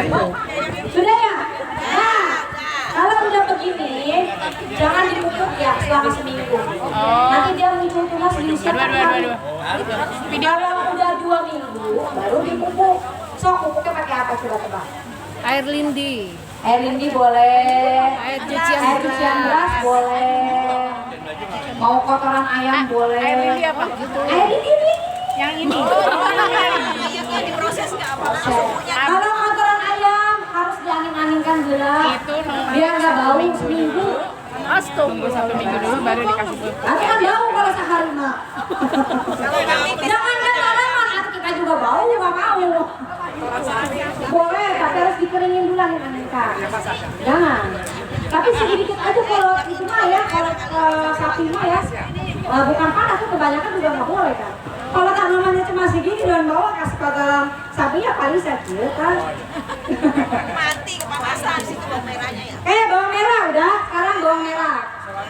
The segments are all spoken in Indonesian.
Sudah ya? Nah, kalau udah begini, jangan dipupuk ya selama seminggu. Nanti dia muncul tunas di usia 4 hari. Kalau udah 2 minggu, baru dipupuk. So, pupuknya pakai apa coba tebak? Air lindi. Air lindi boleh. Air cucian beras boleh. Mau kotoran ayam boleh. Air lindi apa? Air lindi ini. Yang ini. Diproses nggak apa? Kalau kotoran ayam harus diangin-anginkan dulu. Biar nggak bau seminggu. Tunggu 1 minggu dulu baru dikasih pupuk. Nanti kan bau kalau sehari mah. Jangan kan lama, nanti kita juga bau nggak mau. Boleh, tapi harus dikeringin dulu angin-anginkan. Jangan. Tapi sedikit aja kalau itu mah ya, kalau sapi mah ya. Bukan panas tuh kebanyakan juga nggak boleh kan. Kalau tanamannya cuma segini dan bawah kasih kotoran sapi ya paling sakit kan. Mati kepanasan situ bawang merahnya ya. Bawang merah udah, sekarang bawang merah.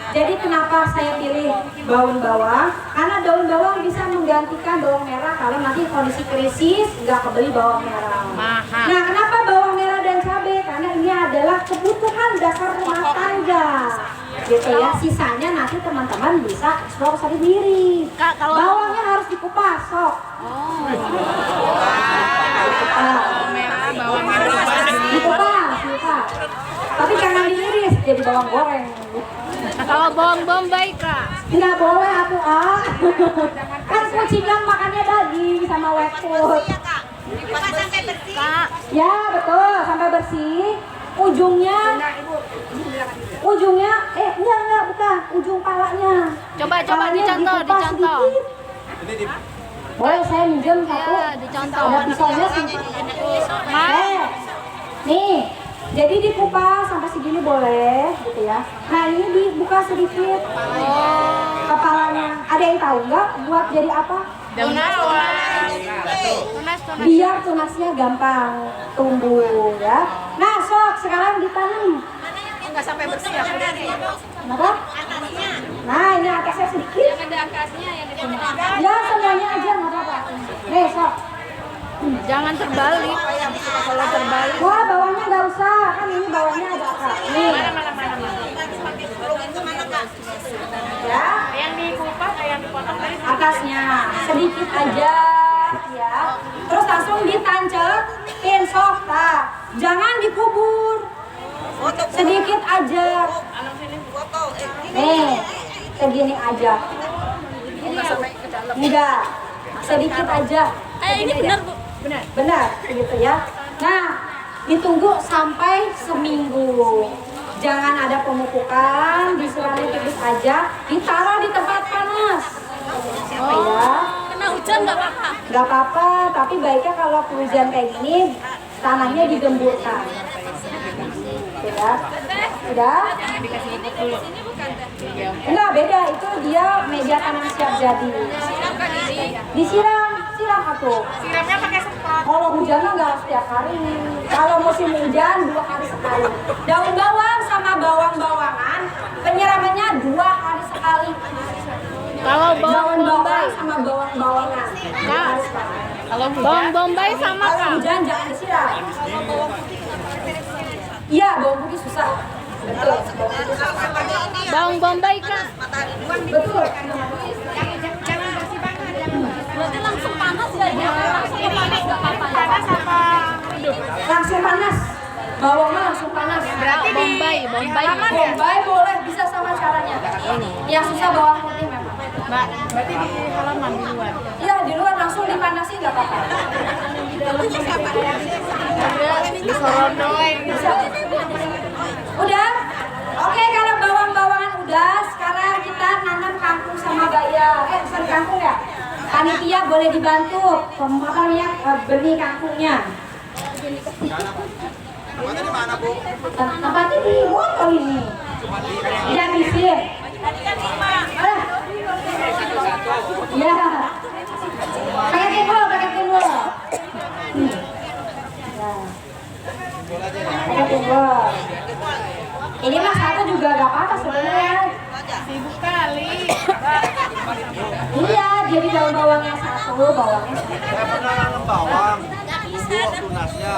Jadi kenapa saya pilih daun bawang? Karena daun bawang bisa menggantikan bawang merah kalau nanti kondisi krisis nggak kebeli bawang merah. Nah, kenapa bawang merah dan cabai? Karena ini adalah kebutuhan dasar rumah tangga. Gitu ya, sisanya nanti teman-teman bisa eksplor sendiri. Bawangnya harus dikupas, sok. Bawang merah. Dikupas. Tapi jangan diiris jadi bawang goreng. Kalau bawang bombay Kak? Nggak boleh atuh kan kucing makannya daging sama wet food. Iya kak. Dimakan sampai bersih. Kak. Ya betul, sampai bersih. Ujungnya enggak bukan ujung palanya. Coba Palanya dicontoh. sedikit. Boleh saya minjem satu? Iya, dicontoh. Ada pisaunya sih. Nih. Jadi dikupas sampai segini boleh, gitu ya. Nah ini dibuka sedikit kepalanya. Ada yang tahu nggak buat jadi apa? Tunas. Biar tunasnya gampang tumbuh ya. Nah sok sekarang ditanam. Nggak sampai bersih ya. Kenapa? Nah ini atasnya sedikit. Yang ada akasnya yang ditanam. Ya semuanya aja nggak apa-apa. Nih sok. Jangan terbalik. Kalau terbalik. Wah bawahnya nggak usah, kan ini bawahnya ada akar. Nih. Ya. Yang dikupas, yang dipotong tadi. Atasnya sedikit aja ya. Terus langsung ditancekin sok. Nah, jangan dikubur. Sedikit aja. Nih, segini aja. Enggak. Sedikit aja. Ini benar Bu. Benar, gitu ya. Nah, ditunggu sampai seminggu. Jangan ada pemupukan, disiramin tipis aja, ditaruh di tempat panas. Ya. Kena hujan nggak apa-apa? Nggak apa-apa, tapi baiknya kalau hujan kayak gini, tanahnya digemburkan. Ya. Udah? Enggak, beda. Itu dia meja tanam siap jadi. Disiram atuh. Siramnya pakai semprot. Kalau hujan mah nggak setiap hari. Kalau musim hujan 2 hari sekali. Daun bawang sama bawang-bawangan penyiramannya 2 hari sekali. Kalau Daun bawang bawang bombay, sama bawang-bawangan. kalau bawang bombay sama Kalau Kak. hujan jangan disiram. Iya, bawang putih susah. Betul. Bawang bombay Kak. Betul. Berarti langsung panas ya? Langsung panas nggak apa-apa ya? Panas apa? Langsung panas. Bawangnya langsung panas. Berarti bombay. Bombay boleh, bisa sama caranya. Yang susah bawang putih memang. Mbak, berarti di halaman di luar. Iya, di luar langsung dipanasin nggak apa-apa. Di Sorondoi. Udah? Oke, kalau bawang-bawangan udah, sekarang kita nanam kangkung sama bayam. Bukan kangkung ya? Panitia boleh dibantu pemotongnya, benih kangkungnya. Tempatnya di mana Bu? Tempatnya di botol ini. Yang disir. Ya. Pakai timbul. Pakai timbul. Ini mah satu juga gak apa-apa sebenarnya. Sibuk kali. Iya, jadi daun bawangnya satu, bawangnya satu. Saya pernah nanam bawang. Tumbuh tunasnya.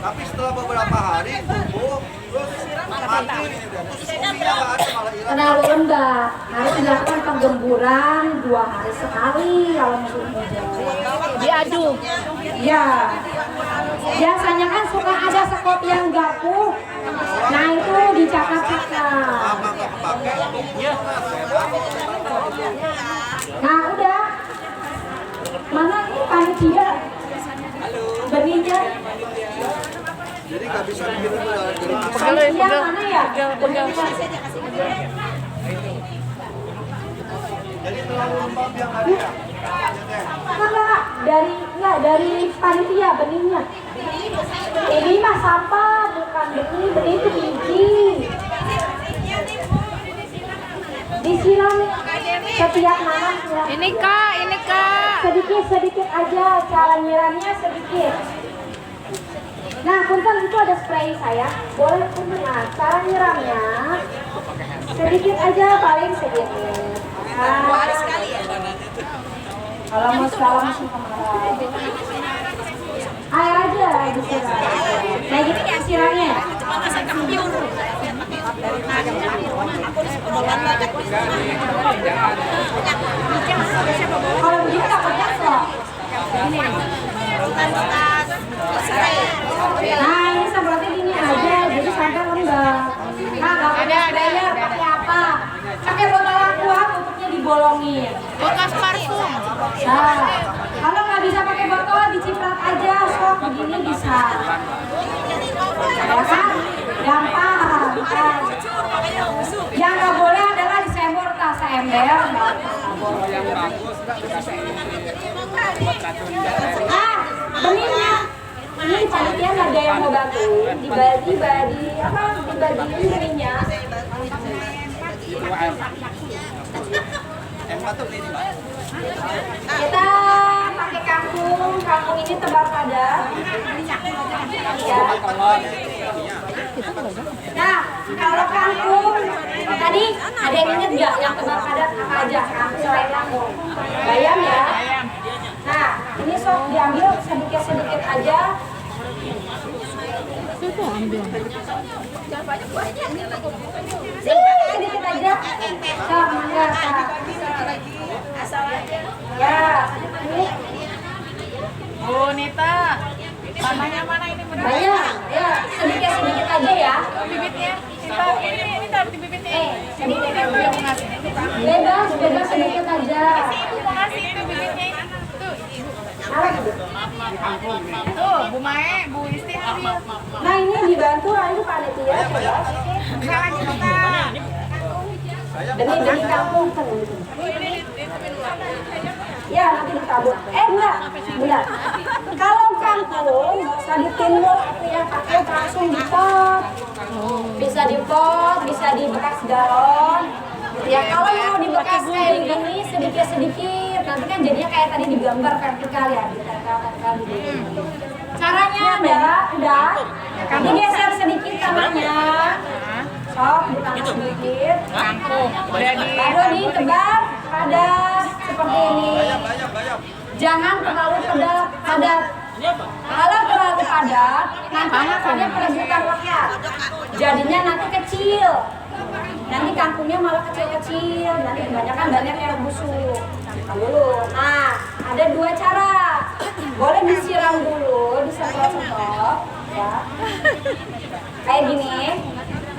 Tapi setelah beberapa hari tumbuh, terus mati. Terus fungsinya nggak ada, malah hilang. Terlalu lembab, harus dilakukan penggemburan 2 hari sekali kalau musim hujan. Diaduk. Ya, biasanya kan suka ada sekop yang gapuh. Nah itu dicakap-cakap. Lama nggak kepake, Nah udah, mana ini panitia? Benihnya. jadi nggak bisa diminum dari Panitia mana ya? Jadi terlalu lembab yang ada ya. Enggak, dari panitia benihnya. Ini mah sampah, bukan benih itu biji. Disiram setiap malam siram. Ini kak. Sedikit aja, cara nyiramnya sedikit. Nah, punten itu ada spray saya. Boleh punten. Nah, cara nyiramnya sedikit aja, paling sedikit. Nah, sekali ya. kalau musim kemarau, air aja disiram. Nah, gitu ya siramnya. Cuma masak kampiun. Kalau begitu takutnya kok. Nah, ini semprotnya gini aja, jadi sampai lembab. Nah, nggak pakai sprayer, pakai apa? Pakai botol aqua, tutupnya dibolongin. Bekas parfum. Nah, kalau nggak bisa pakai botol, diciprat aja, sok begini bisa. Ya kan? Gampang. Kan? Yang nggak boleh adalah disembur tas ember. Ah, benihnya. Ini panitia nggak ada yang mau bantu. Dibagi benihnya. Kita pakai kangkung ini tebal padat. Ya. Nah, kalau kangkung tadi ada yang inget nggak yang tebal padat apa aja? Kangkung selain kangkung. Bayam ya. Nah, ini sok diambil sedikit aja. Sedikit aja. Sok, mangga, Kak. Asal aja. Ya, ini Bu Nita. Tanahnya mana ini benar? banyak. Ya, sedikit aja ya. Bibitnya. Ini taruh di bibitnya. Sedikit aja. Yang ngasih. Bebas sedikit aja. Ibu mau ngasih itu bibitnya. Tuh. Apa itu? Tuh, Bu Mae, Bu Isti. Nah, ini dibantu itu panitia. Benih kampung kan. Ya, nanti ditabur. Enggak, benar. Kalau kangkung nggak usah ditimbul atau yang pakai langsung di pot. Bisa di pot, bisa di bekas galon. Ya kalau mau di bekas kayak gini sedikit. Nanti kan jadinya kayak tadi di gambar vertikal ya, vertikal gitu. Caranya adalah udah digeser sedikit tanahnya. Sok ditambah sedikit. Kangkung. Baru ditebar padat seperti ini. Jangan terlalu padat. Kalau terlalu padat, nanti akarnya perebutan lekat. Jadinya nanti kecil. Nanti kangkungnya malah kecil-kecil. Nanti kebanyakan banyak yang busuk. Dulu. Nah, ada 2 cara. Boleh disiram dulu, disemprot-semprot, ya. Kayak gini.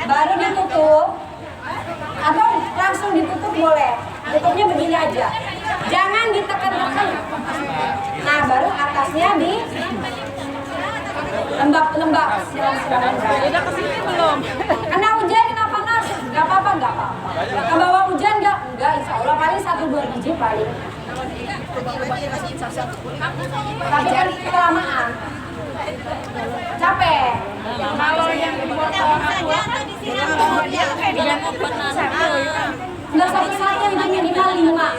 Baru ditutup. Atau langsung ditutup boleh. Tutupnya begini aja. Jangan ditekan-tekan. Nah, baru atasnya di lembab. Udah kesini belum? Kena hujan, kena panas, nggak apa-apa. Ke bawah hujan nggak, insya Allah paling 1-2 biji paling. Tapi kan kelamaan, capek. Kalau yang di botol aqua, Nggak satu-satu, itu minimal 5.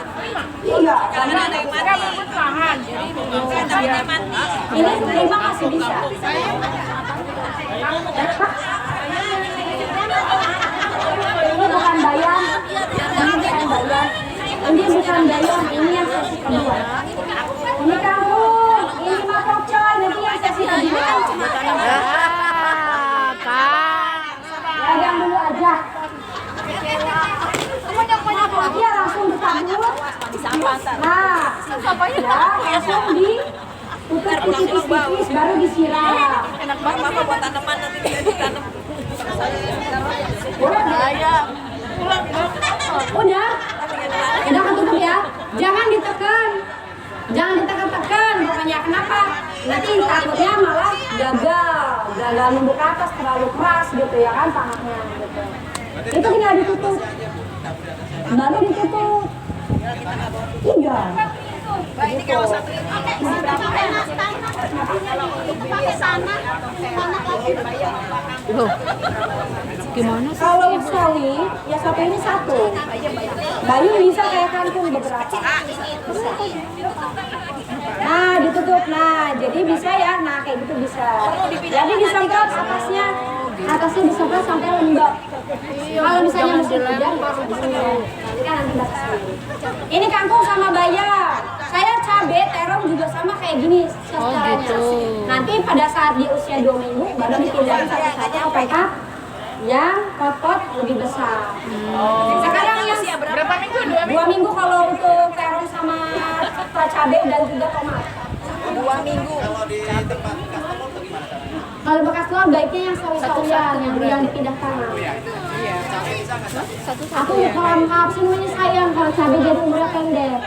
Iya, karena kan bertahan. ini 5 masih bisa. Ini bukan bayam, ini yang sesi kedua. Ini kangkung, ini mah pokcoy, nanti yang sesi kedua. Nah, ya langsung ditutup tipis-tipis baru disiram. Enak banget mama buat tanaman nanti dia ditanam. Boleh nggak? Udah ketutup ya. Jangan ditekan. Jangan ditekan-tekan. Pokoknya kenapa? Nanti takutnya malah gagal numbuk ke atas terlalu keras gitu ya kan tanahnya gitu. Itu tinggal ditutup. Baru ditutup. Iya. Ini kalau satu ini Gimana sih? Kalau sawi, ya satu ini satu. Bayu bisa kayak kangkung beberapa. Nah, ditutup. Nah, jadi bisa ya. Nah, kayak gitu bisa. Jadi disemprot atasnya. Atasnya disemprot sampai lembab. Kalau misalnya musim hujan baru disemprot. Nanti kan nanti basah sendiri. Ini kangkung sama bayam. Saya cabai, terong juga sama kayak gini caranya. Nanti pada saat di usia 2 minggu baru dipindahin satu-satu ke pickup yang pot lebih besar. Sekarang yang berapa minggu? 2 minggu kalau untuk terong sama cabai dan juga tomat. 2 minggu. Kalau di tempat customer tuh gimana caranya? Kalau bekas telur baiknya yang sawi-sawian yang dipindah tangan. Aku kalau semuanya sayang kalau cabai jadi umurnya pendek.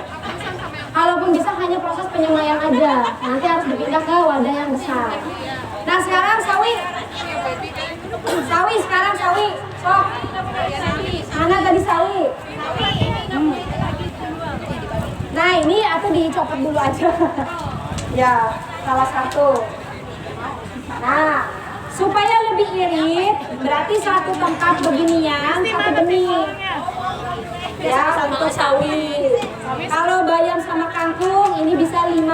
Kalaupun bisa hanya proses penyemaian aja. Nanti harus dipindah ke wadah yang besar. Nah sekarang sawi. Sekarang sawi. Sok. Mana tadi sawi? Nah ini aku dicopot dulu aja. Ya, salah satu. Nah, supaya lebih irit, berarti satu tempat beginian, satu benih. Ya, untuk sawi. Kalau bayam sama kangkung, ini bisa 5.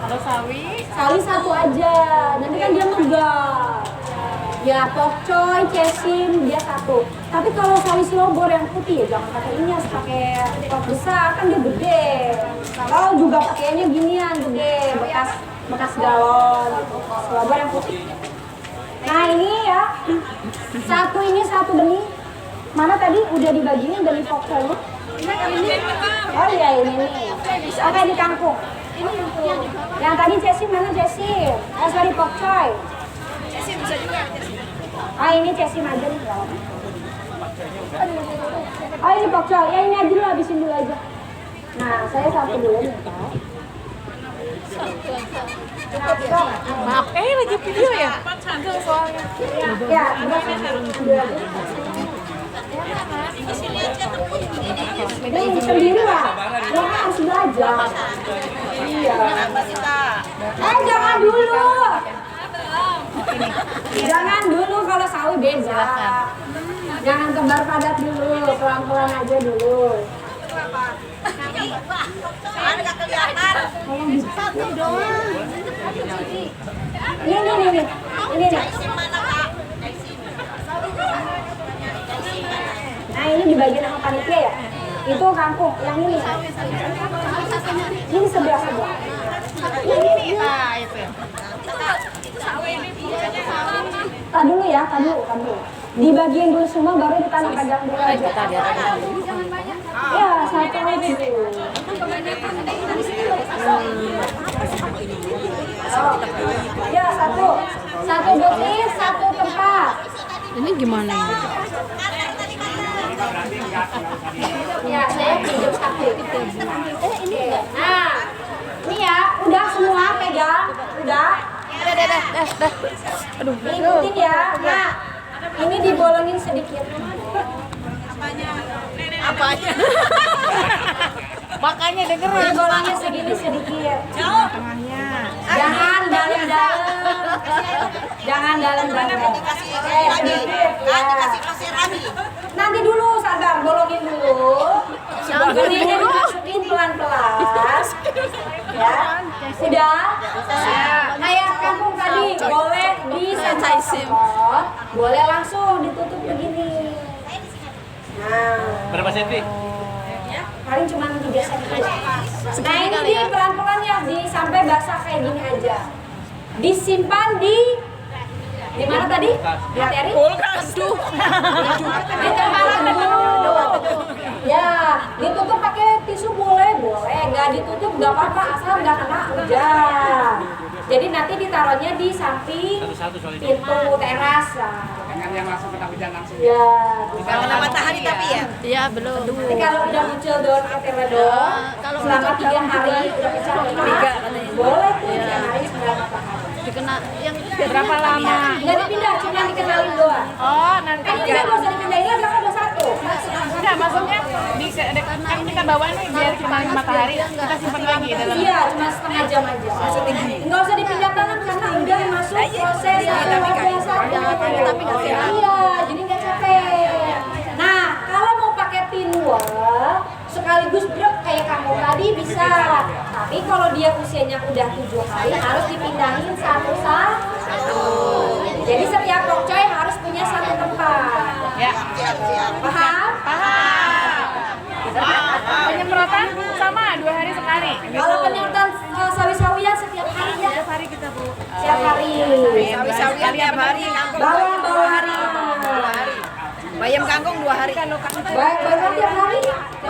Kalau sawi? Sawi satu aja, nanti kan dia megar. Ya, pokcoy, cesim, dia satu. Tapi kalau sawi silobor yang putih, ya jangan pakai ini, harus pakai pot besar, kan dia gede. Kalau juga pakainya ginian, gede, bekas galon, silobor yang putih. Nah ini ya, ini satu benih. Mana tadi udah dibagiin dari pokcoy? Oh iya ini nih. Oke di kangkung. Yang tadi cesim mana cesim? Sorry pokcoy. Cesim bisa juga. Ah ini cesim aja nih. Oh ini pokcoy. Ya ini aja dulu, habisin dulu aja. Nah saya satu dulu nih Pak. Maaf, lagi video ya? Soalnya. Ya, ini sendiri lah. Lo kan harus belajar. Iya. Jangan dulu. Jangan dulu kalau sawi beda. Jangan tebar padat dulu, pelan-pelan aja dulu. Nggak kelihatan. Satu doang. Ini nih. Nah ini dibagiin sama panitia ya. Itu kangkung, yang ini. Ini sebelah. Nah, itu. Tadi dulu ya, tadi dulu. Dibagiin dulu semua baru ditanam pegang dulu aja. Ya, satu aja dulu. Ya, satu dosis, satu tempat. Ini gimana ini? Ya, saya hidup satu. Ini. Nah, ini ya, udah semua pegang, udah. Dah. Aduh. Ikutin ya. Nah, ini dibolongin sedikit. Apanya? Makanya dengerin. Dibolongin segini sedikit. Jangan dalam-dalam. Jangan dalam-dalam. Sedikit. Dikasih pasir lagi. Nanti dulu sabar, bolongin dulu. Benihnya dimasukin pelan-pelan. Ya. Sudah? Kayak kampung tadi, boleh disemprot, boleh langsung ditutup begini. Nah. Berapa senti? Paling cuma 3 cm. Nah ini di pelan-pelan ya, sampai basah kayak gini aja. Disimpan di mana tadi? Materi? Kulkas tuh. Di tempat teduh. Ya, ditutup pakai tisu boleh, nggak ditutup nggak apa-apa asal nggak kena hujan. Jadi nanti ditaruhnya di samping pintu teras. Dengan yang langsung kena hujan langsung. Ya, Kalau kena matahari tapi ya. Iya, belum. nanti kalau udah muncul daun eteredon, kalau selama muncul 3 hari udah pecah boleh tuh 3 hari sinar matahari. Dikena yang Berapa lama? Nggak dipindah, cuma dikenalin doang. Oh, nanti Kan kita nggak usah dipindahin lagi, kan udah satu. enggak maksudnya kan kita bawa nih biar kita matahari, kita simpan lagi dalam. Iya, cuma setengah jam aja. Nggak usah dipindah tangan karena udah masuk proses biasa. tapi nggak siap. Iya, jadi nggak capek. Nah, kalau mau pakai pinwall sekaligus brok kayak kamu tadi bisa. Tapi kalau dia usianya udah 7 hari harus dipindahin satu-satu. Jadi setiap pokcoy harus punya satu tempat. Ya. Paham? Penyemprotan sama 2 hari sekali. Kalau penyemprotan sawi-sawian setiap hari ya. Setiap hari kita Bu. Setiap hari. Sawi-sawian tiap hari, kangkung Bawang 2 hari. 2 hari. Bayam kangkung 2 hari. Baik, bawang tiap hari.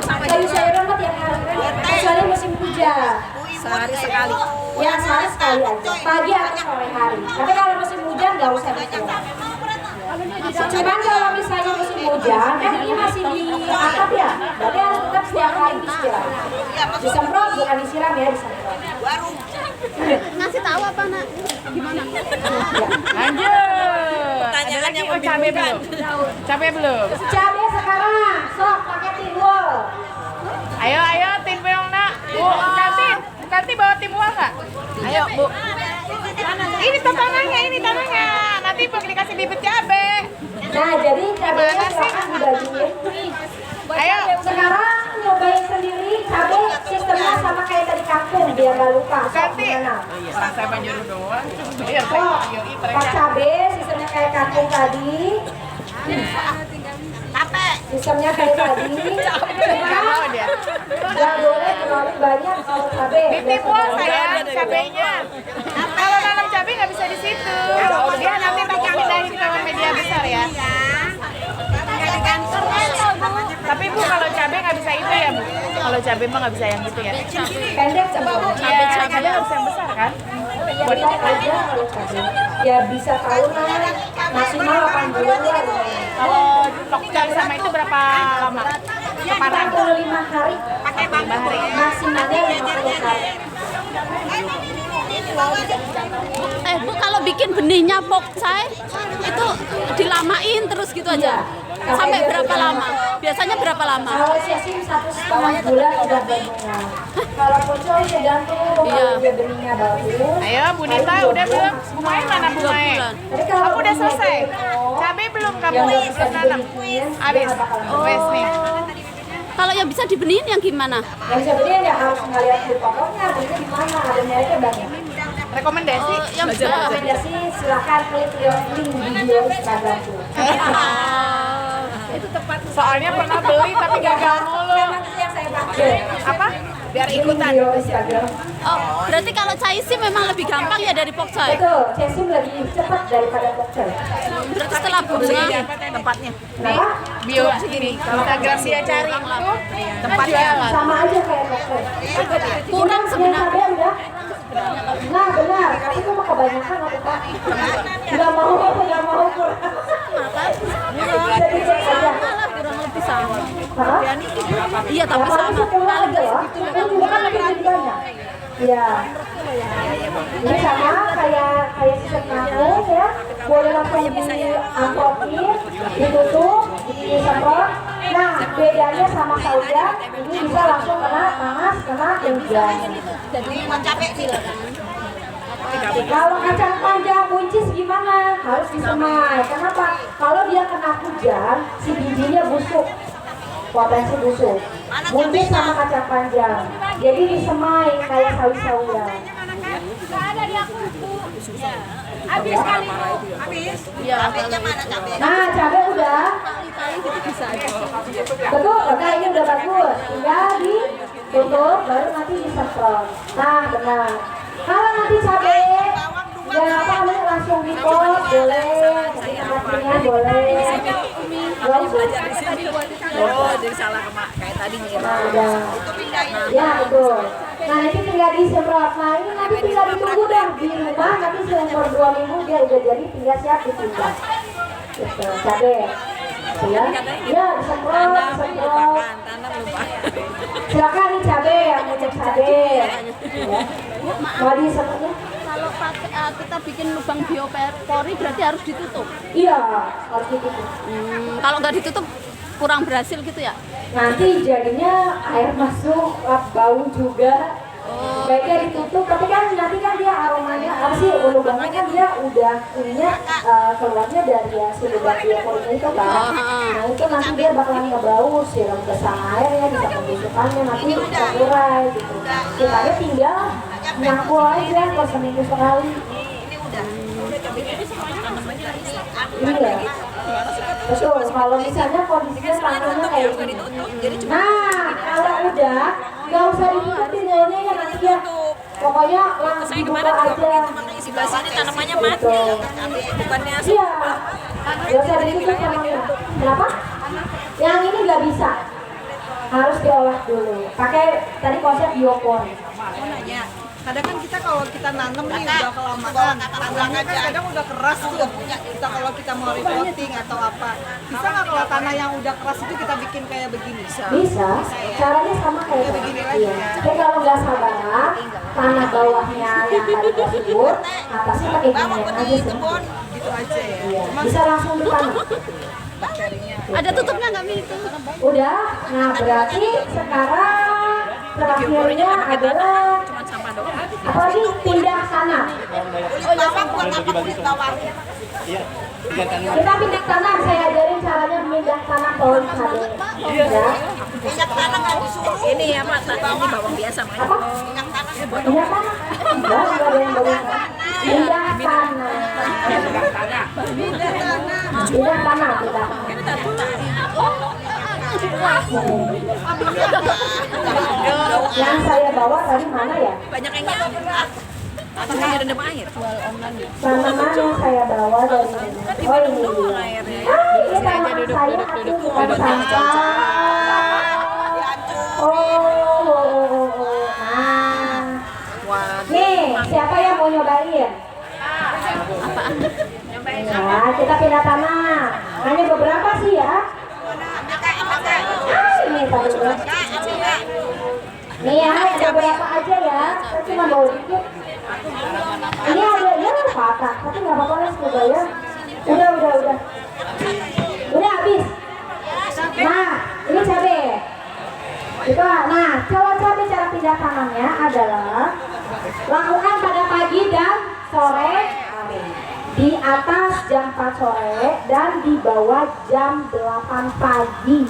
Sayur-sayuran mah tiap hari. Kecuali musim hujan. Sehari sekali. Ya, sehari sekali aja. Pagi atau sore hari. Tapi kalau musim hujan nggak usah disiram. Cuman kalau misalnya musim hujan, kan ini masih di atap ya. Berarti harus tetap setiap hari disiram. Disemprot bukan disiram ya, disemprot. Baru. ngasih tahu apa nak? Gimana? Lanjut. Pertanyaan Ada lagi yang cabai belum? Cabai belum? Cabai sekarang, sok pakai timbul. Ayo timbuang nak. Bu Kanti bawa timbuang nggak? Ayo Bu. Ini tanahnya. Nanti Bu dikasih bibit cabai. Nah, jadi cabainya silakan dibagiin. Ayo. Sekarang nyobain sendiri cabai sistemnya sama kayak tadi kangkung biar nggak lupa. Sok Kanti. gimana? Orang saya nyuruh doang. Biar Oh, saya Pak cabai sistemnya kayak kangkung tadi. Sistemnya kayak tadi. mau dia. Nggak boleh terlalu banyak kalau cabai. Ditimbun sayang cabainya. Kalau nanam cabai nggak bisa di situ. Dia nanti bakal pindahin ke media besar ya. Tapi Bu kalau cabai nggak bisa itu ya Bu. Kalau cabai mah nggak bisa yang gitu ya. Pendek coba. Iya, cabai harus yang besar kan. Buat aja kalau cabai. Ya bisa tahunan maksimal 8 bulan lah. Kalau lokal sama itu berapa lama? Kepanan 45 hari. Pakai bambu. 5 hari. Maksimalnya 50 hari. Bu kalau bikin benihnya pokcai itu dilamain terus gitu aja. Sampai berapa lama? Biasanya berapa lama? Kalau sesim 1,5 bulan udah benihnya. Kalau pocong tergantung Iya. kalau dia benihnya bagus. Ayo Bu Nita udah belum? Bu Mae mana Bu Mae? Tapi kalau Kamu udah benihnya selesai? jatuh, Cabai belum kamu yang nggak bisa nanam? dibenihin, Habis? dia nggak bakal Wes nih. Kalau yang bisa dibenihin yang gimana? Yang bisa beli ya harus ngeliat di pokoknya belinya di mana, ada mereknya banyak. Rekomendasi? Yang bisa. Rekomendasi silakan klik link video Instagramku. Soalnya pernah beli tapi gagal mulu. Memang itu yang saya pakai. Apa? Biar Link ikutan. video Instagram. Oh, berarti kalau caisim memang lebih gampang ya dari pokcai. Betul, cesim lebih cepat daripada pokcai. Berarti setelah bunga Tempatnya. Kenapa? Bio ini Instagram dia cari tuh tempat jualan. Sama aja kayak pokcai. kurang Yang sebenarnya. cabai udah. Nah benar, tapi itu mah kebanyakan aku Pak. Nggak mau kurang. Jadi cek aja. Malah kurang lebih sama. Hah? Iya tapi Kalau sama. bisa kurang aja lah. Kan juga kan lebih banyak. Iya. Ini sama kayak sistem kangkung ya. Boleh langsung diamprokin, ditutup, disemprot. Nah, bedanya sama sauda, ini bisa langsung kena panas, kena hujan. Jadi capek sih. Kalau kacang panjang buncis gimana? Harus disemai. Kenapa? Kalau dia kena hujan, si bijinya busuk. Potensi busuk. Buncis sama kacang panjang. Jadi disemai kayak sawi-sawian. Habis kali Bu. Habis. Iya. Cabenya mana cabai? Nah, cabai udah. Betul, nah ini udah bagus. Tinggal ditutup, baru nanti disemprot. Nah, benar. Kalau nanti cabai, ya apa namanya langsung di pot boleh, kasih tempat ringan boleh, boleh. belajar di sini. Oh, jadi salah kayak tadi ngira. Nah, udah. Ya betul. Nah ini tinggal disemprot. Nah ini nanti tinggal ditunggu dong di rumah. Nanti seumur 2 minggu dia udah jadi, tinggal siap dipindah. Gitu, cabe. Ya, ya disemprot, disemprot. Tanam lupa. Silakan nih cabe yang mau cek cabe. Ya. Mau disemprotnya? Kalau kita bikin lubang biopori berarti harus ditutup. Iya, harus ditutup. Kalau nggak ditutup kurang berhasil gitu ya? Nanti jadinya air masuk, bau juga. Baiknya ditutup, tapi kan nanti kan dia aromanya apa sih, lubangnya kan dia udah ininya keluarnya dari hasil lubang bioporinya itu kan. Nah itu nanti dia bakalan ngebau, siram besar air ya, bisa pembusukannya nanti terurai gitu. Kita tinggal nyapu aja kalau seminggu sekali. Ini ya. Betul, kalau misalnya kondisinya tanahnya kayak gini. Nah, kalau udah, nggak usah ditutupin nyonya ya nanti ya. Pokoknya langsung dibuka aja. Di sebelah sini tanamannya mati. Bukannya Iya, nggak usah ditutup tanahnya. Kenapa? Yang ini nggak bisa. Harus diolah dulu. Pakai tadi konsep biopor. nanya. Kadang kan kita kalau kita nanam nih udah kelamaan, tanahnya kan kadang udah keras tuh. Kita kalau kita mau repotting atau apa, bisa nggak kalau tanah yang udah keras itu kita bikin kayak begini? Bisa, caranya sama kayak begini. Iya. Tapi kalau nggak sabar, tanah bawahnya yang tadi udah subur, atasnya pakai ginian aja sih. Gitu aja ya. Iya. Bisa langsung ditanam. Ada tutupnya nggak Mi itu? Udah, nah berarti sekarang terakhirnya adalah apa lagi? Pindah tanah. Kulit bawang buat apa kulit bawang? Kita pindah tanah, saya ajarin caranya pindah tanah pohon cabai. Ya. Minyak tanah nggak disuruh. Ini ya Pak, ini bawang biasa Mak. Apa? Minyak tanah. Pindah tanah? Enggak, enggak ada yang bagus. Pindah tanah. Pindah tanah kita. Yang saya bawa tadi mana ya? Banyak yang nyamuk. Atau yang rendam air. Tanaman yang saya bawa dari ini. Oh ini dia. Ini tanaman saya aku bukan sampah. Oh. Nah. Nih, siapa yang mau nyobain? Ya, kita pindah tanah. Hanya beberapa sih ya. Ini tadi dulu. Nih ya, ada berapa aja ya. Saya cuma bawa dikit. Ini ada ya patah, tapi nggak apa-apa lah semoga ya. Udah. Udah habis. Nah, ini cabai. Itu, nah, kalau cabai cara pindah tanamnya adalah lakukan pada pagi dan sore. Di atas jam 4 sore dan di bawah jam 8 pagi.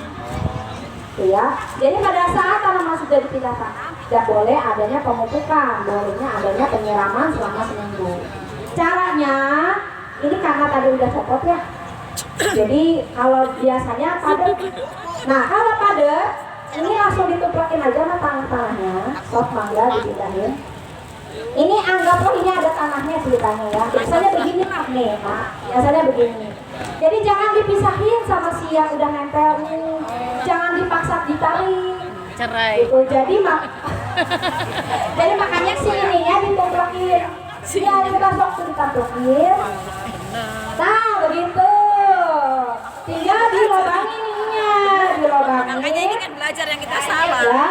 Tuh ya. Jadi pada saat tanaman sudah dipindahkan, tidak boleh adanya pemupukan, bolehnya adanya penyiraman selama seminggu. Caranya, ini karena tadi udah copot ya. Jadi kalau biasanya padat. Nah kalau padat, ini langsung dituplakin aja sama tanah-tanahnya, soft mangga dipindahin. Ini anggaplah ini ada tanahnya ceritanya ya. Biasanya begini nih Pak, biasanya begini. Jadi jangan dipisahin sama si yang udah nempel nih. Jangan dipaksa ditarik. Cerai. Gitu. Jadi makanya si ininya ditumplakin. Ya kita sok ditumplakin. Nah begitu. Tinggal dilobangin ininya, dilobangin. Makanya ini kan belajar yang kita salah. Ya,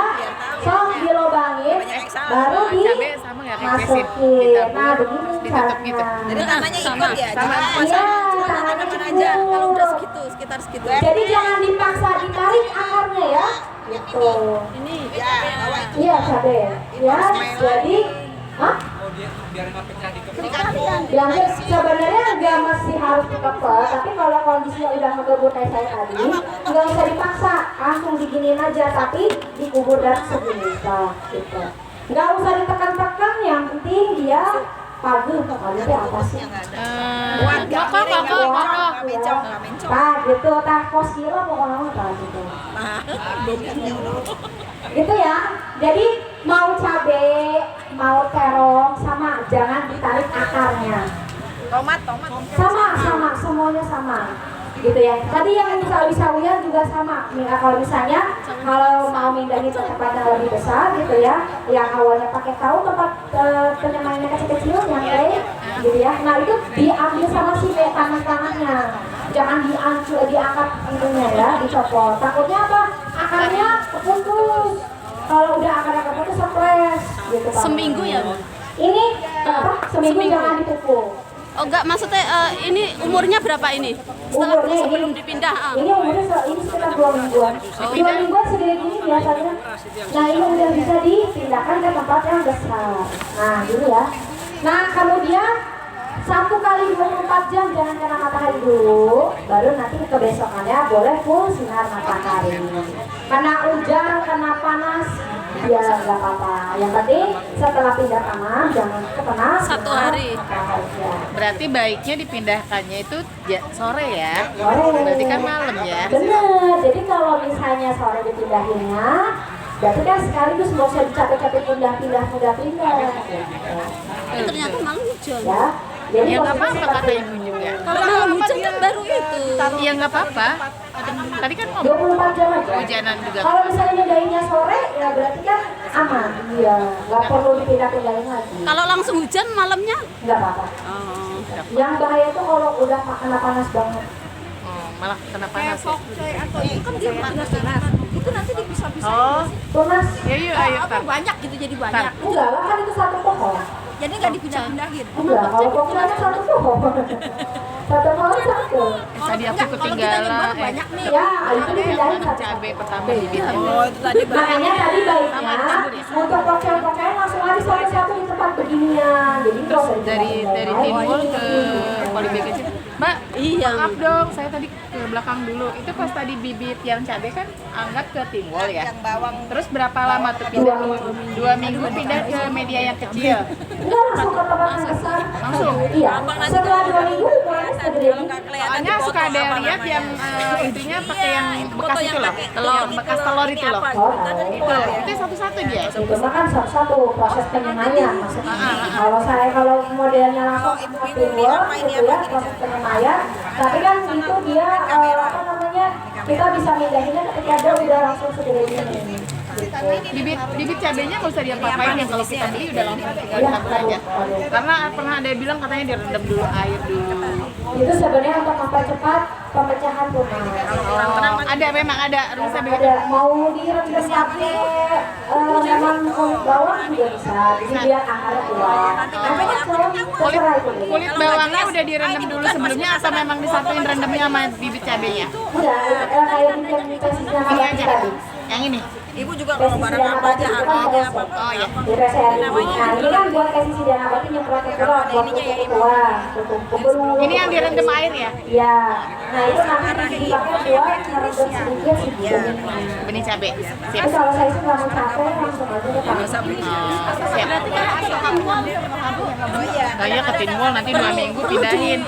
sok dilobangin, baru dimasukin. Nah begini caranya. Jadi tanahnya ikut ya. Jangan Iya, tangannya aja. Kalau udah segitu, sekitar segitu. Jadi jangan dipaksa ditarik akarnya ya. Gitu. Ini ya, bawa itu. Iya cabai. Ya, jadi, hah? Yang sebenarnya nggak mesti harus dikepel, tapi kalau kondisinya udah ngebebut kayak saya tadi, nggak usah dipaksa, langsung diginiin aja, tapi dikubur dan segini, gitu. Nggak usah ditekan-tekan, yang penting dia pagi, pokoknya apa sih? Nah, gitu, tah kosilo pokoknya apa gitu. Gitu ya. Jadi mau cabai, mau terong sama, jangan ditarik akarnya. Tomat. Sama, semuanya sama. gitu ya. Tadi yang sawi-sawian juga sama. Kalau misalnya kalau mau mindahin ke tempat yang lebih besar gitu ya, yang awalnya pakai tahu tempat penyemayannya kecil-kecil yang clay gitu ya. Nah itu diambil sama si tangan-tangannya, jangan diangkat itunya ya, dicopot. Takutnya apa? Akarnya keputus. Kalau udah akarnya keputus stres gitu. Seminggu ya, Bu? Ini apa? Seminggu jangan dipukul. Oh enggak, maksudnya ini umurnya berapa ini? Setelah Umurnya sebelum ini- dipindah. Ini umurnya ini sekitar 2 mingguan. 2 mingguan segede gini biasanya. Nah ini udah bisa dipindahkan ke tempat yang besar. Nah dulu ya. Nah kemudian 1 kali 24 jam jangan kena matahari dulu. Baru nanti kebesokannya boleh full sinar matahari. Kena hujan, kena panas, ya nggak apa-apa. Yang penting setelah pindah tanah jangan kena 1 hari. ya. Berarti baiknya dipindahkannya itu sore ya. Sore. Berarti kan malam ya. Bener, jadi kalau misalnya sore dipindahinnya, berarti kan sekaligus nggak usah capek-capek pindah. Ternyata malam hujan. Ya, jadi Ya nggak posisi apa-apa kata seperti ibu juga. Kalau malam hujan kan baru itu. Ya nggak apa-apa. Tadi kan ngomong 24 jam aja. hujanan juga. Kalau misalnya pindahinnya sore, ya berarti kan aman. Iya, nggak perlu dipindahin lagi. Kalau langsung hujan malamnya? Nggak apa-apa. Oh. Yang bahaya itu kalau udah kena panas banget. Oh, malah kena panas. Ya. atau itu kan dia panas-panas. Itu nanti dipisah-pisah. Oh, Tunas, ya yuk ayo Apa tar. banyak gitu jadi banyak. enggak lah kan itu satu pohon. Jadi nggak dipindah-pindahin. Enggak, kalau pohonnya satu pohon. Satu pohon satu. Tadi aku Kalau kita ketinggalan. nyebar banyak nih. Ya, itu dipindahin Tanam satu. cabai pertama bibitnya. Oh, itu tadi Makanya tadi baiknya untuk pokok-pokoknya langsung aja satu-satu di tempat beginian. Jadi nggak usah Dari dipindahin-pindahin. Timbul ke Polybag kecil. Mbak, Iya. maaf dong, saya tadi ke belakang dulu. Itu pas tadi bibit yang cabai kan angkat ke Timbul ya. yang bawang. Terus berapa lama tuh pindah? 2 minggu pindah ke media yang kecil. Enggak langsung ke tempat yang besar. Langsung? Iya. Setelah 2 minggu mulai segede ini. Soalnya suka ada lihat yang intinya pakai yang bekas itu loh, yang bekas telur itu loh. Oh, tahu. Itu satu-satu dia. Itu mah kan satu-satu proses penyemaian maksudnya. Kalau modelnya langsung ke timbul gitu ya proses penyemaian. Tapi kan itu dia apa namanya kita bisa mindahinnya ketika dia udah langsung segede ini. Bibit cabenya nggak usah diapa-apain ya, kalau kita beli udah langsung tinggal ditabur aja. Karena pernah ada yang bilang katanya direndam dulu air dulu. Itu sebenarnya untuk mempercepat pemecahan tunas. Ada memang ada rumusnya begitu. Ada mau direndam pakai memang kulit bawang juga bisa. Jadi biar akarnya keluar. Terserah itu. Kulit bawangnya udah direndam dulu sebelumnya atau memang disatuin rendamnya sama bibit cabenya? Udah, kayak di pesisnya Ini aja. tadi. Yang ini. Ibu juga kalau barang apa aja harganya apa? Oh ya. Di PSRI. Nah ini kan buat pesisi dan abadi nyemprot ke keluar, buat tutup. Ini yang direndam air ya? Ya, nah itu nanti dipakai buat merendam sedikit sedikit. Benih cabai. Tapi Siap. kalau saya sih nggak mau capek, langsung aja ke tangan. Siap. Oh iya. Saya ke Timbul nanti 2 minggu pindahin.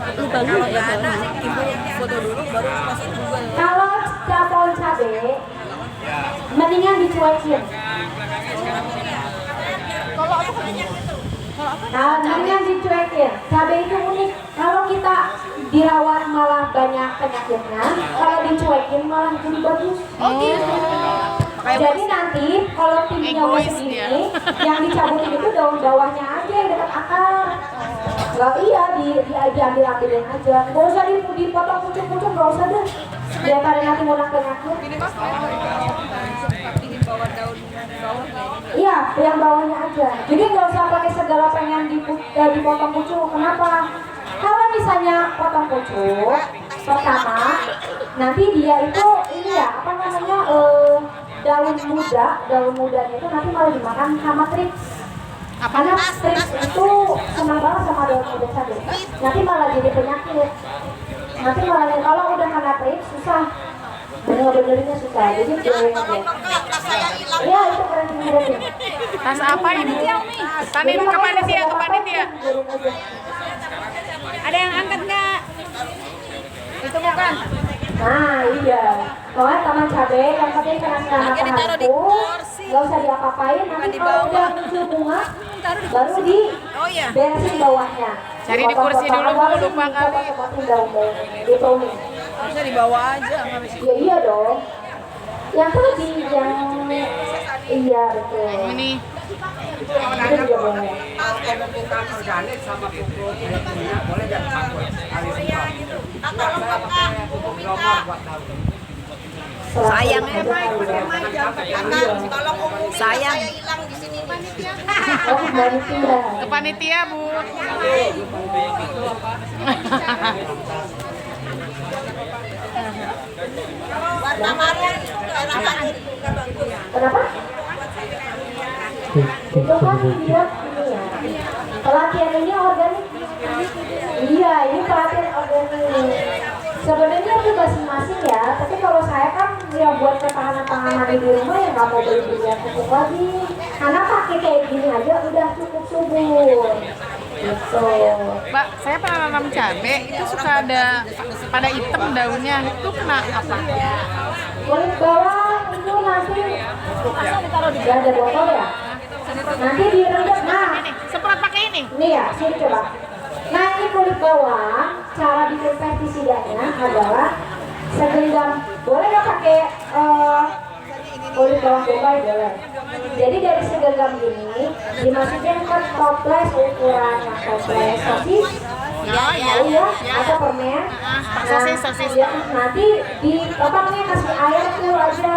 Kalau nggak ada, ibu foto dulu baru masukin Google. Kalau pohon cabai, mendingan dicuekin. Nah, mendingan dicuekin. Cabai itu unik. Kalau kita dirawat malah banyak penyakitnya. Kalau dicuekin malah jadi bagus. Oh gitu. Jadi nanti kalau tingginya udah Egois segini, yang dicabutin itu daun bawahnya aja yang dekat akar. Gak iya, diambil-ambilin aja. Gak usah dipotong pucuk-pucuk, gak usah deh. Daripada nanti ngulang penyakit. Iya, yang bawahnya aja. Jadi nggak usah pakai segala pengen dipotong pucuk. Kenapa? Kalau misalnya potong pucuk, pertama, nanti dia itu ini ya, apa namanya, daun mudanya itu nanti malah dimakan hama trips. Karena trips itu senang banget sama daun muda cabai. Nanti malah jadi penyakit. Nanti malah kalau udah kena trips susah. Bener-benernya susah. Jadi biarin aja. Iya itu keren. Tas apa ibu? Tanin ke panitia, ke panitia. Ada yang angkat nggak? Itu bukan. Nah iya, pokoknya taman cabai yang penting kena sinar matahari itu nggak usah diapa-apain. Nanti kalau udah muncul bunga, baru di beresin bawahnya. Cari di kursi dulu, Bu, lupa kali. Potin daun-daun, di pruning. Harusnya dibawa aja. Ya iya dong. Yang tadi yang iya betul. Ini Itu juga boleh. Kalau pupuk organik sama pupuk kimia boleh nggak campur kali semprot? Nggak pakai pupuk global buat daun. Sayang ya Tolong umumin Sayang. saya hilang di sini nih. Oh, panitia. ke panitia, Bu. Warna marun daerah marun nggak bagus. Kenapa? Itu kan dia ini ya. Pelatihan ini organik. Iya, ini pelatihan organik. Sebenarnya itu masing-masing ya, tapi kalau saya kan yang buat ketahanan panganan di rumah ya nggak mau beli pupuk lagi. Karena pakai kayak gini aja udah cukup subur. Gitu. Mbak, saya pernah nanam cabai, itu suka ada pada hitam daunnya. Itu kena apa? Kulit bawang itu nanti nggak ada botol ya. Nanti direndam. Nah, Ini, semprot pakai ini. ini ya, sini coba. Nah ini kulit bawang, cara bikin pestisidanya adalah segenggam, boleh nggak pakai kulit bawang bombay boleh. Jadi dari segenggam gini dimasukin ke toples ukuran yang toples sosis, tahu ya, atau permen. Sosis. Ya, nanti di apa namanya kasih air full aja.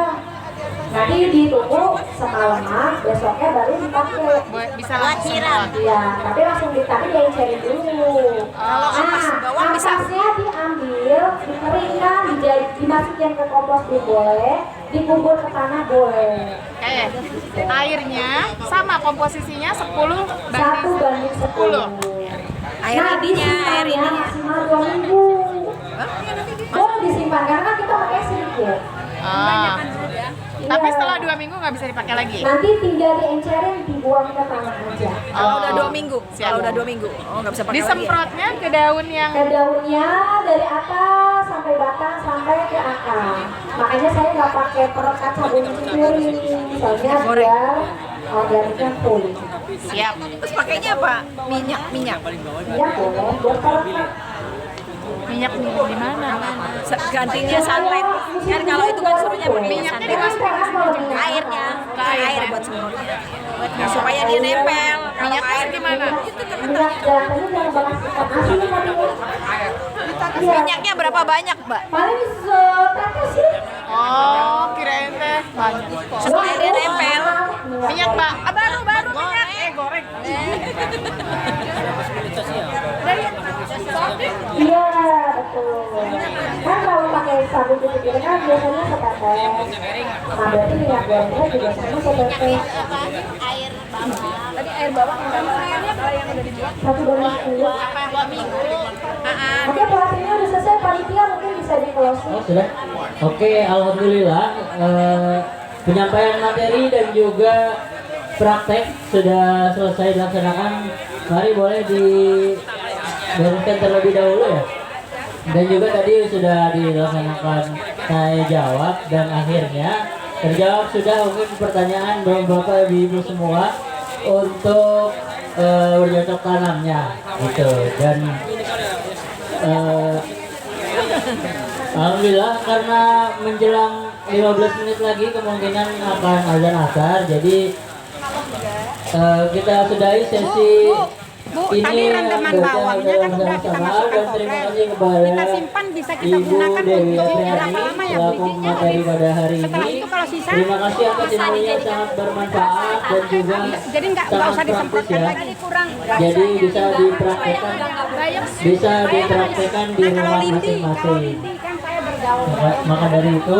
Nanti ditunggu semalaman, besoknya baru dipakai. Bisa langsung semprot. Iya, tapi langsung tapi diencerin dulu. Kalau ampas bawang bisa. Ampasnya diambil, dikeringkan, dimasukin ke kompos boleh, dikubur ke tanah boleh. Airnya sama komposisinya 10 1 banding 10. Air Nah, ininya, air disimpannya ininya. maksimal 2 minggu. Boleh disimpan karena kan kita pakai sedikit. Tapi Iya. setelah 2 minggu nggak bisa dipakai lagi. Nanti tinggal diencerin, dibuang ke tanah aja. Kalau udah 2 minggu. Siap. Kalau udah 2 minggu. Oh, nggak bisa pakai lagi. Ya? Disemprotnya ke daun yang Ke daunnya dari atas sampai batang sampai ke akar. Makanya saya nggak pakai perekat sabun cuci, soalnya biar organiknya full. siap. Terus pakainya apa? Minyak. Ya boleh, buat perekat. Minyak di mana? Gantinya sunlight. Kan kalau itu kan suruhnya pakai Minyaknya sunlight. dimasukin Airnya, Ke airnya. air buat semprotnya. Supaya dia nempel. Kalau Minyaknya air gimana? Minyak jalannya jangan banget ikan asin tadi. Iya. Minyaknya berapa banyak, Mbak? Paling setetes sih. Oh, kirain teh banyak. Supaya dia nempel. Minyak, Mbak. Ah, baru minyak. Goreng. Iya betul. Kan kalau pakai sabun cuci piring kan biasanya setetes. Nah berarti minyak gorengnya juga sama setetes. Tadi air bawang berapa? 1 banding 10. 2 minggu. Oke, pelatihannya udah selesai, panitia mungkin bisa di closing. Oh, sudah. Oke, alhamdulillah penyampaian materi dan juga praktek sudah selesai dilaksanakan. Mari boleh dibereskan terlebih dahulu ya. Dan juga tadi sudah dilaksanakan saya jawab dan akhirnya terjawab sudah mungkin pertanyaan Bapak Ibu semua untuk bercocok tanamnya gitu. Dan alhamdulillah karena menjelang 15 menit lagi kemungkinan akan azan asar, jadi kita sudahi sesi ini rendaman bawangnya kan udah kita masukkan dan terima kasih kepada kita simpan bisa kita Ibu gunakan Dewi Apriani selaku materi pada hari ini. Terima kasih atas ilmunya sangat bermanfaat dan juga jadi nggak usah disemprotkan ya. Lagi kurang. Jadi bisa dipraktekkan di rumah masing-masing. Maka dari itu